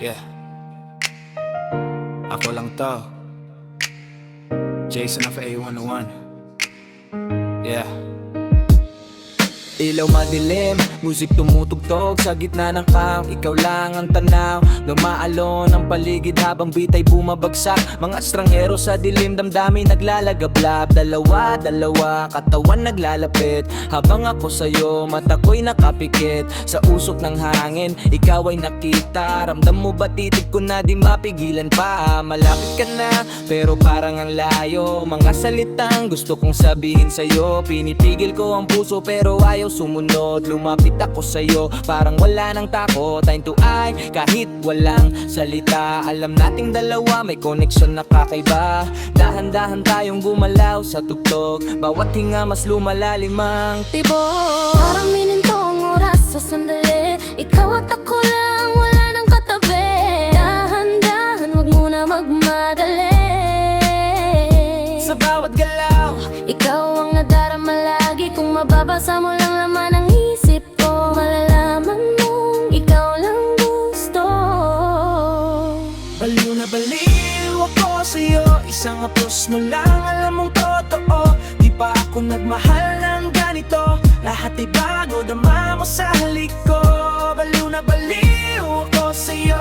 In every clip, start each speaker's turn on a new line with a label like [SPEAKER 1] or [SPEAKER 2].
[SPEAKER 1] Yeah, ako lang to, Jason of A101. Yeah. Ilaw madilim, musik tumutugtog sa gitna ng camp. Ikaw lang ang tanaw, lumaalon ang paligid habang bitay bumabagsak. Mga estranghero sa dilim, damdamin naglalagablab. Dalawa, katawan naglalapit. Habang ako sa'yo, mata ko'y nakapikit. Sa usok ng hangin, ikaw ay nakita. Ramdam mo ba titig ko na di mapigilan pa? Malapit ka na, pero parang ang layo. Mga salitang gusto kong sabihin sa'yo. Pinipigil ko ang puso pero ayaw sumunod. Lumapit ako sa'yo, parang wala nang takot. Time to eye, kahit walang salita. Alam nating dalawa, may connection na kakaiba. Dahan-dahan tayong gumalaw sa tugtog. Bawat hinga mas lumalalim ang tibok.
[SPEAKER 2] Parang mininto ang oras sa sandali. Ikaw at ako lang, wala nang katabi. Dahan-dahan, wag muna magmadali.
[SPEAKER 1] Sa bawat galaw,
[SPEAKER 2] ikaw ang nadarama lagi. Kung mababasa mo lang laman ang isip ko, malalaman mong ikaw lang gusto.
[SPEAKER 1] baliw na baliw ako sa'yo. Isang apos mo lang, alam mong totoo. Di pa ako nagmahal ng ganito. Lahat ay bago, dama mo sa halik ko. Baliw na baliw ako sa'yo.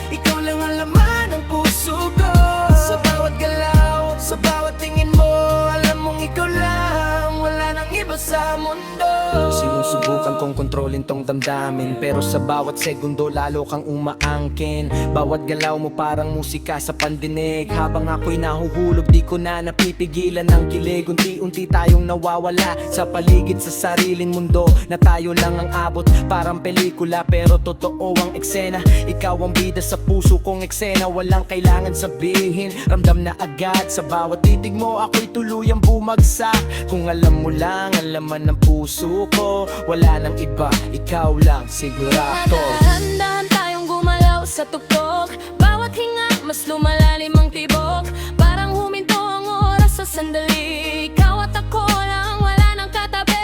[SPEAKER 1] Ikaw lang ang laman ng puso ko. Sa bawat galaw, sa bawat tingin mo, alam mong ikaw lang, wala nang iba sa mundo. Sinusubukan kong kontrolin tong damdamin, pero sa bawat segundo lalo kang umaangkin. Bawat galaw mo parang musika sa pandinig. Habang ako'y nahuhulog, di ko na napipigilan ang kilig. Unti-unti tayong nawawala sa paligid, sa sariling mundo na tayo lang ang abot. Parang pelikula pero totoo ang eksena. Ikaw ang bida sa puso kong eksena. Walang kailangan sabihin, ramdam na agad. Sa bawat titig mo ako'y tuluyang bumagsak. Kung alam mo lang ang laman ng puso ko, wala nang iba, ikaw lang sigurado.
[SPEAKER 2] Dahan-dahan tayong gumalaw sa tugtog. Bawat hinga mas lumalalim ang tibok. Parang huminto ang oras sa sandali. Ikaw at ako lang, wala nang katabi.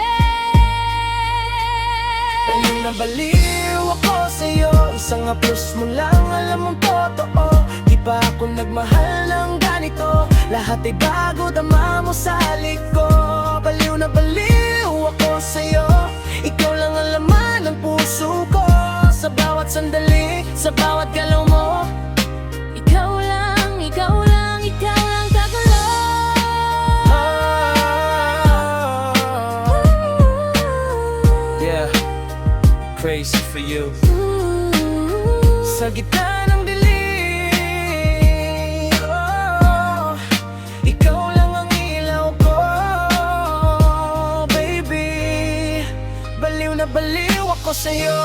[SPEAKER 1] Baliw na baliw ako sa'yo. Isang aplos mo lang, alam mong totoo. Di pa ako nagmahal ng ganito. Lahat ay bago, dama mo sa halik ko. Baliw na baliw ako sa'yo. Ikaw lang ang laman ng puso ko. Sa bawat sandali, sa bawat galaw mo,
[SPEAKER 2] Ikaw lang, ikaw lang, ikaw lang kagalaw.
[SPEAKER 1] Yeah, crazy for you. Sa gitna ng dilim, ikaw lang ang ilaw ko, baby. Baliw na baliw ako sa'yo.